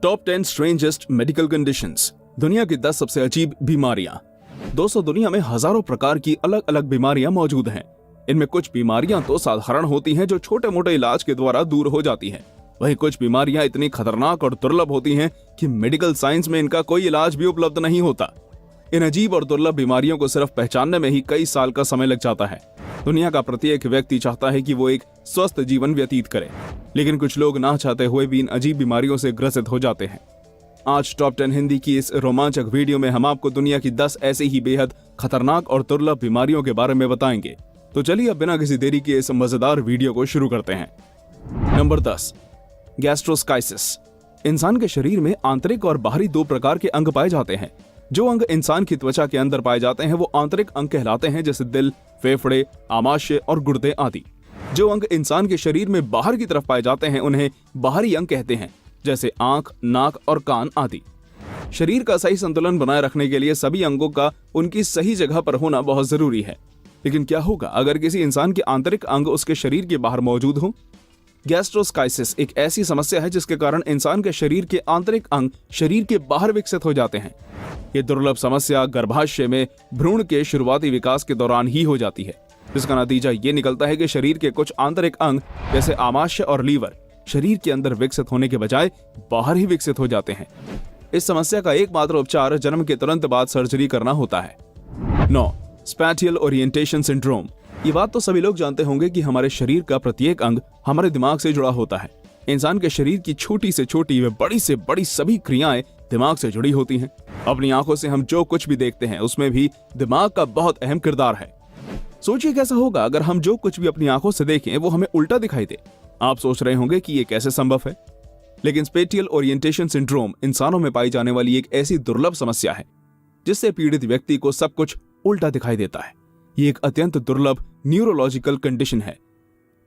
Top 10 strangest medical conditions, दुनिया की 10 सबसे अजीब बीमारियां। दोस्तों, दुनिया में हजारों प्रकार की अलग अलग बीमारियां मौजूद हैं। इनमें कुछ बीमारियां तो साधारण होती हैं जो छोटे मोटे इलाज के द्वारा दूर हो जाती हैं। वहीं कुछ बीमारियां इतनी खतरनाक और दुर्लभ होती हैं कि मेडिकल साइंस में इनका कोई इलाज भी उपलब्ध नहीं होता। इन अजीब और दुर्लभ बीमारियों को सिर्फ पहचानने में ही कई साल का समय लग जाता है। दुनिया का प्रत्येक व्यक्ति चाहता है कि वो एक स्वस्थ जीवन व्यतीत करे, लेकिन कुछ लोग ना चाहते हुए भी इन अजीब बीमारियों से ग्रसित हो जाते हैं। आज टॉप 10 हिंदी की इस रोमांचक वीडियो में हम आपको दुनिया की 10 ऐसे ही बेहद खतरनाक और दुर्लभ बीमारियों के बारे में बताएंगे। तो चलिए अब बिना किसी देरी के इस मजेदार वीडियो को शुरू करते हैं। नंबर 10, गैस्ट्रोस्काइसिस। इंसान के शरीर में आंतरिक और बाहरी दो प्रकार के अंग पाए जाते हैं। जो अंग इंसान की त्वचा के अंदर पाए जाते हैं वो आंतरिक अंग कहलाते हैं, जैसे दिल, फेफड़े, आमाशय और गुर्दे आदि। जो अंग इंसान के शरीर में बाहर की तरफ पाए जाते हैं उन्हें बाहरी अंग कहते हैं, जैसे आंख, नाक और कान आदि। शरीर का सही संतुलन बनाए रखने के लिए सभी अंगों का उनकी सही जगह पर होना बहुत जरूरी है। लेकिन क्या होगा अगर किसी इंसान के आंतरिक अंग उसके शरीर के बाहर मौजूद हो? गैस्ट्रोस्काइसिस एक ऐसी समस्या है जिसके कारण इंसान के शरीर के आंतरिक अंग शरीर के बाहर विकसित हो जाते हैं। ये दुर्लभ समस्या गर्भाशय में भ्रूण के शुरुआती विकास के दौरान ही हो जाती है, जिसका नतीजा ये निकलता है कि शरीर के कुछ आंतरिक अंग जैसे आमाशय और लीवर शरीर के अंदर विकसित होने के बजाय बाहर ही विकसित हो जाते हैं। इस समस्या का एकमात्र उपचार जन्म के तुरंत बाद सर्जरी करना होता है। 9, स्पैटियल ओरिएंटेशन सिंड्रोम। ये बात तो सभी लोग जानते होंगे कि हमारे शरीर का प्रत्येक अंग हमारे दिमाग से जुड़ा होता है। इंसान के शरीर की छोटी से छोटी व बड़ी से बड़ी सभी क्रियाएं दिमाग से जुड़ी होती हैं। अपनी आंखों से हम जो कुछ भी देखते हैं उसमें भी दिमाग का बहुत अहम किरदार है। सोचिए कैसा होगा अगर हम जो कुछ भी अपनी आंखों से देखें वो हमें उल्टा दिखाई दे। आप सोच रहे होंगे कि ये कैसे संभव है, लेकिन स्पैटियल ओरिएंटेशन सिंड्रोम इंसानों में पाई जाने वाली एक ऐसी दुर्लभ समस्या है जिससे पीड़ित व्यक्ति को सब कुछ उल्टा दिखाई देता है। ये एक अत्यंत दुर्लभ न्यूरोलॉजिकल कंडीशन है।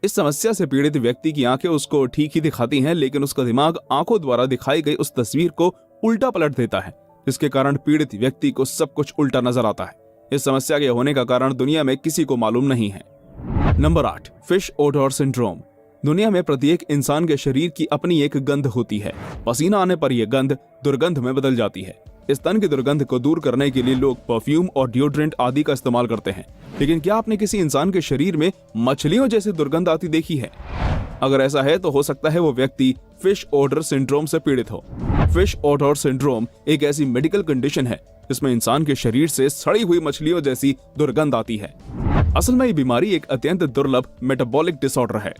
इस समस्या से पीड़ित व्यक्ति की आंखें उसको ठीक ही दिखाती हैं, लेकिन उसका दिमाग आंखों द्वारा दिखाई गई उस तस्वीर को उल्टा पलट देता है, जिसके कारण पीड़ित व्यक्ति को सब कुछ उल्टा नजर आता है। इस समस्या के होने का कारण दुनिया में किसी को मालूम नहीं है। Number 8, fish odour syndrome. दुनिया में प्रत्येक इंसान के शरीर की अपनी एक गंध होती है। पसीना आने पर यह गंध दुर्गंध में बदल जाती है। इस तन की दुर्गंध को दूर करने के लिए लोग परफ्यूम और डिओड्रेंट आदि का इस्तेमाल करते हैं। लेकिन क्या आपने किसी इंसान के शरीर में मछलियों जैसी दुर्गंध आती देखी है? अगर ऐसा है तो हो सकता है वो व्यक्ति फिश ओडर सिंड्रोम से पीड़ित हो। फिश ओडर सिंड्रोम एक ऐसी मेडिकल कंडीशन है जिसमें इंसान के शरीर से सड़ी हुई मछलियों जैसी दुर्गंध आती है। असल में ये बीमारी एक अत्यंत दुर्लभ मेटाबॉलिक डिसऑर्डर है।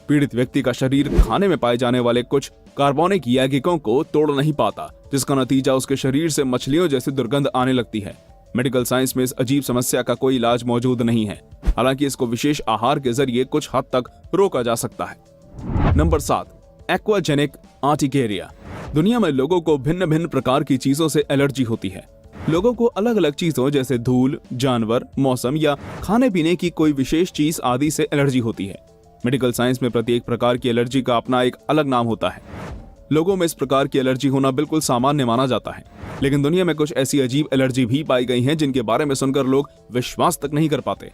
पीड़ित व्यक्ति का शरीर खाने में पाए जाने वाले कुछ कार्बनिक यौगिकों को तोड़ नहीं पाता, जिसका नतीजा उसके शरीर से मछलियों जैसी दुर्गंध आने लगती है। मेडिकल साइंस में इस अजीब समस्या का कोई इलाज मौजूद नहीं है, हालांकि इसको विशेष आहार के जरिए कुछ हद तक रोका जा सकता है। Number 7, aquagenic urticaria. दुनिया में लोगों को भिन्न भिन्न प्रकार की चीजों से एलर्जी होती है। लोगों को अलग अलग चीजों जैसे धूल, जानवर, मौसम या खाने पीने की कोई विशेष चीज आदि से एलर्जी होती है। मेडिकल साइंस में प्रत्येक प्रकार की एलर्जी का अपना एक अलग नाम होता है। लोगों में इस प्रकार की एलर्जी होना बिल्कुल सामान्य माना जाता है, लेकिन दुनिया में कुछ ऐसी अजीब एलर्जी भी पाई गई हैं जिनके बारे में सुनकर लोग विश्वास तक नहीं कर पाते।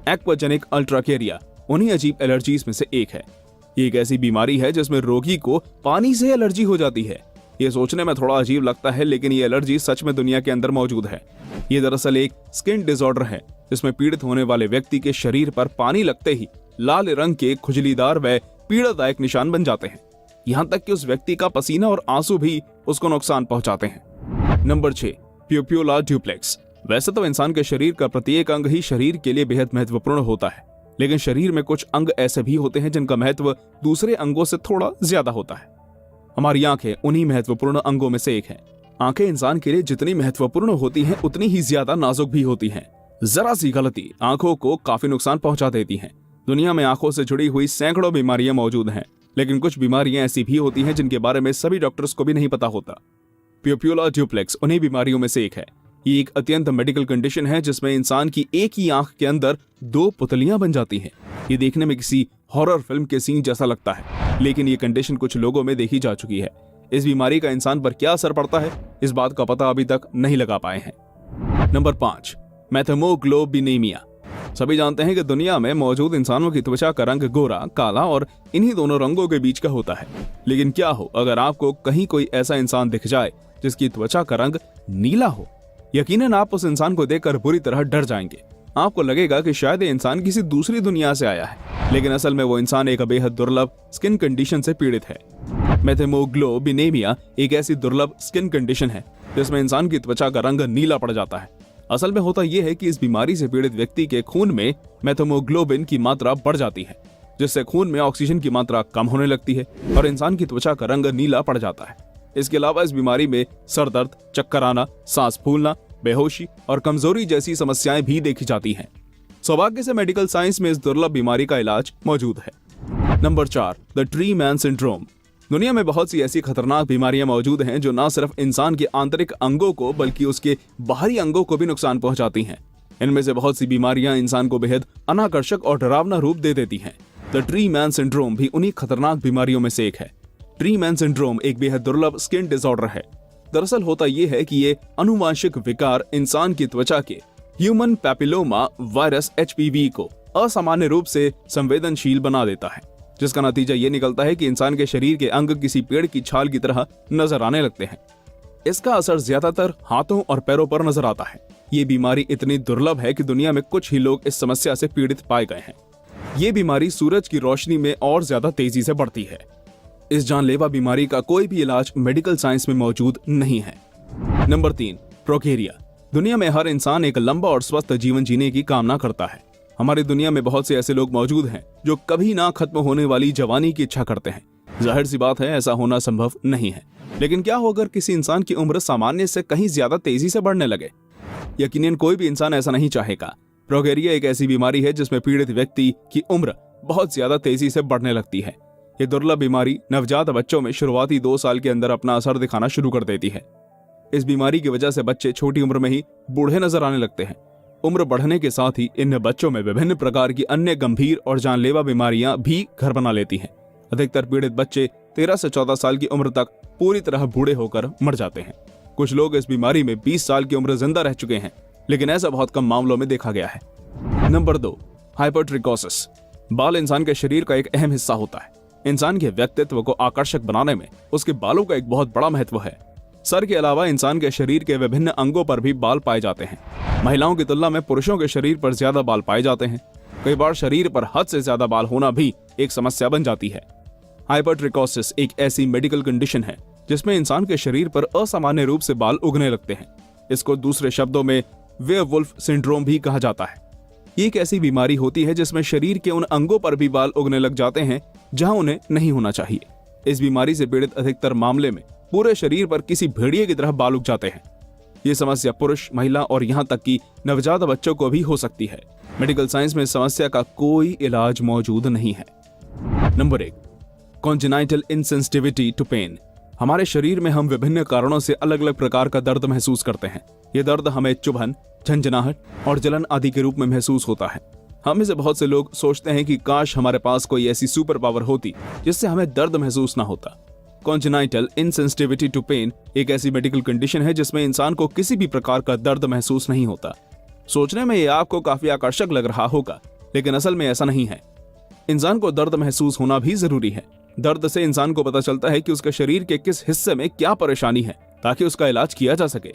एक्वाजेनिक अल्ट्राकेरिया उन्हीं अजीब एलर्जीज में से एक है। ये एक ऐसी बीमारी है जिसमें रोगी को पानी से एलर्जी हो जाती है। ये सोचने में थोड़ा अजीब लगता है, लेकिन ये एलर्जी सच में दुनिया के अंदर मौजूद है। ये दरअसल एक स्किन डिसऑर्डर है जिसमें पीड़ित होने वाले व्यक्ति के शरीर पर पानी लगते ही लाल रंग के खुजलीदार व पीड़ादायक निशान बन जाते हैं। यहाँ तक कि उस व्यक्ति का पसीना और आंसू भी उसको नुकसान पहुंचाते हैं। Number 6, pupula duplex. वैसे तो इंसान के शरीर का प्रत्येक अंग ही शरीर के लिए बेहद महत्वपूर्ण होता है, लेकिन शरीर में कुछ अंग ऐसे भी होते हैं जिनका महत्व दूसरे अंगों से थोड़ा ज्यादा होता है। हमारी आंखें उन्हीं महत्वपूर्ण अंगों में से एक है। आंखें इंसान के लिए जितनी महत्वपूर्ण होती हैं उतनी ही ज्यादा नाजुक भी होती हैं। जरा सी गलती आंखों को काफी नुकसान पहुंचा देती है। दुनिया में आंखों से जुड़ी हुई सैकड़ों बीमारियां मौजूद हैं, लेकिन कुछ बीमारियां ऐसी भी होती हैं जिनके बारे में सभी डॉक्टर्स को भी नहीं पता होता। प्यूप्यूला ड्यूप्लेक्स उन्हीं बीमारियों में से एक है। ये एक अत्यंत मेडिकल कंडीशन है जिसमें इंसान की एक ही आंख के अंदर 2 पुतलियां बन जाती हैं। ये देखने में किसी हॉरर फिल्म के सीन जैसा लगता है, लेकिन ये कंडीशन कुछ लोगों में देखी जा चुकी है। इस बीमारी का इंसान पर क्या असर पड़ता है, इस बात का पता अभी तक नहीं लगा पाए हैं। Number 5, methaemoglobinaemia. सभी जानते हैं कि दुनिया में मौजूद इंसानों की त्वचा का रंग गोरा, काला और इन्हीं दोनों रंगों के बीच का होता है। लेकिन क्या हो अगर आपको कहीं कोई ऐसा इंसान दिख जाए जिसकी त्वचा का रंग नीला हो? यकीनन आप उस इंसान को देखकर बुरी तरह डर जाएंगे। आपको लगेगा कि शायद ये इंसान किसी दूसरी दुनिया से आया है, लेकिन असल में वो इंसान एक बेहद दुर्लभ स्किन कंडीशन से पीड़ित है। मेथेमोग्लोबिनेमिया एक ऐसी दुर्लभ स्किन कंडीशन है जिसमें इंसान की त्वचा का रंग नीला पड़ जाता है। असल में होता यह है कि इस बीमारी से पीड़ित व्यक्ति के खून में मेथेमोग्लोबिन की मात्रा बढ़ जाती है, जिससे खून में ऑक्सीजन की मात्रा कम होने लगती है और इंसान की त्वचा का रंग नीला पड़ जाता है। इसके अलावा इस बीमारी में सर दर्द, चक्कर आना, सांस फूलना, बेहोशी और कमजोरी जैसी समस्याएं भी देखी जाती हैं। सौभाग्य से मेडिकल साइंस में इस दुर्लभ बीमारी का इलाज मौजूद है। Number 4, the tree man syndrome. दुनिया में बहुत सी ऐसी खतरनाक बीमारियां मौजूद हैं जो न सिर्फ इंसान के आंतरिक अंगों को बल्कि उसके बाहरी अंगों को भी नुकसान पहुंचाती हैं। इनमें से बहुत सी बीमारियां इंसान को बेहद अनाकर्षक और डरावना रूप दे देती हैं। द ट्री मैन सिंड्रोम भी उन्हीं खतरनाक बीमारियों में से एक है। ट्री मैन सिंड्रोम एक बेहद दुर्लभ स्किन डिसऑर्डर है। दरअसल होता यह है कि ये अनुवांशिक विकार इंसान की त्वचा के ह्यूमन पैपिलोमा वायरस HPV को असामान्य रूप से संवेदनशील बना देता है, जिसका नतीजा ये निकलता है कि इंसान के शरीर के अंग किसी पेड़ की छाल की तरह नजर आने लगते हैं। इसका असर ज्यादातर हाथों और पैरों पर नजर आता है। ये बीमारी इतनी दुर्लभ है कि दुनिया में कुछ ही लोग इस समस्या से पीड़ित पाए गए हैं। ये बीमारी सूरज की रोशनी में और ज्यादा तेजी से बढ़ती है। इस जानलेवा बीमारी का कोई भी इलाज मेडिकल साइंस में मौजूद नहीं है। नंबर 3, प्रोगेरिया। दुनिया में हर इंसान एक लंबा और स्वस्थ जीवन जीने की कामना करता है। हमारी दुनिया में बहुत से ऐसे लोग मौजूद हैं जो कभी ना खत्म होने वाली जवानी की इच्छा करते हैं। जाहिर सी बात है ऐसा होना संभव नहीं है, लेकिन क्या हो अगर किसी इंसान की उम्र सामान्य से कहीं ज्यादा तेजी से बढ़ने लगे? यकीनन कोई भी इंसान ऐसा नहीं चाहेगा। प्रोगेरिया एक ऐसी बीमारी है जिसमें पीड़ित व्यक्ति की उम्र बहुत ज्यादा तेजी से बढ़ने लगती है। ये दुर्लभ बीमारी नवजात बच्चों में शुरुआती 2 साल के अंदर अपना असर दिखाना शुरू कर देती है। इस बीमारी की वजह से बच्चे छोटी उम्र में ही बूढ़े नजर आने लगते हैं। उम्र बढ़ने के साथ ही इन बच्चों में विभिन्न प्रकार की अन्य गंभीर और जानलेवा बीमारियां भी घर बना लेती हैं। अधिकतर पीड़ित बच्चे 13 से 14 साल की उम्र तक पूरी तरह बूढ़े होकर मर जाते हैं। कुछ लोग इस बीमारी में 20 साल की उम्र जिंदा रह चुके हैं, लेकिन ऐसा बहुत कम मामलों में देखा गया है। Number 2, hypertrichosis. बाल इंसान के शरीर का एक अहम हिस्सा होता है। इंसान के व्यक्तित्व को आकर्षक बनाने में उसके बालों का एक बहुत बड़ा महत्व है। सर के अलावा इंसान के शरीर के विभिन्न अंगों पर भी बाल पाए जाते हैं। महिलाओं की तुलना में पुरुषों के शरीर पर ज्यादा बाल पाए जाते हैं। कई बार शरीर पर हद से ज्यादा बाल होना भी एक समस्या बन जाती है। हाइपरट्रिकोसिस एक ऐसी मेडिकल कंडीशन है जिसमें इंसान के शरीर पर असामान्य रूप से बाल उगने लगते हैं। इसको दूसरे शब्दों में वेयरवुल्फ सिंड्रोम भी कहा जाता है। ये एक ऐसी बीमारी होती है जिसमें शरीर के उन अंगों पर भी बाल उगने लग जाते हैं जहां उन्हें नहीं होना चाहिए। इस बीमारी से पीड़ित अधिकतर मामले में पूरे शरीर पर किसी भेड़िए की तरह बाल उग जाते हैं। ये समस्या पुरुष, महिला और यहाँ तक कि नवजात बच्चों को भी हो सकती है। मेडिकल साइंस में इस समस्या का कोई इलाज मौजूद नहीं है। Number 1, congenital insensitivity to pain. हमारे शरीर में हम विभिन्न कारणों से अलग अलग प्रकार का दर्द महसूस करते हैं। ये दर्द हमें चुभन, झंझनाहट और जलन आदि के रूप में महसूस होता है। हम में से बहुत से लोग सोचते हैं कि काश हमारे पास कोई ऐसी सुपर पावर होती जिससे हमें दर्द महसूस ना होता। कॉन्जेनाइटल इनसेंसिटिविटी टू पेन एक ऐसी मेडिकल कंडीशन है जिसमें इंसान को किसी भी प्रकार का दर्द महसूस नहीं होता। सोचने में यह आपको काफी आकर्षक लग रहा होगा, लेकिन असल में ऐसा नहीं है। इंसान को दर्द महसूस होना भी जरूरी है। दर्द से इंसान को पता चलता है कि उसके शरीर के किस हिस्से में क्या परेशानी है, ताकि उसका इलाज किया जा सके।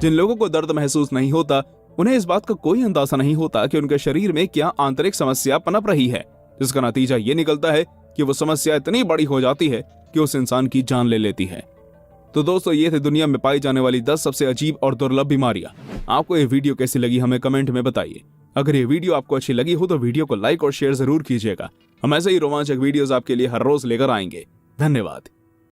जिन लोगों को दर्द महसूस नहीं होता, उन्हें इस बात का कोई अंदाजा नहीं होता कि उनके शरीर में क्या आंतरिक समस्या पनप रही है, जिसका नतीजा ये निकलता है कि वो समस्या इतनी बड़ी हो जाती है कि उस इंसान की जान ले लेती है। तो दोस्तों, ये थे दुनिया में पाई जाने वाली 10 सबसे अजीब और दुर्लभ बीमारियां। आपको ये वीडियो कैसी लगी हमें कमेंट में बताइए। अगर ये वीडियो आपको अच्छी लगी हो तो वीडियो को लाइक और शेयर जरूर कीजिएगा। हम ऐसे ही रोमांचक वीडियोस आपके लिए हर रोज लेकर आएंगे। धन्यवाद।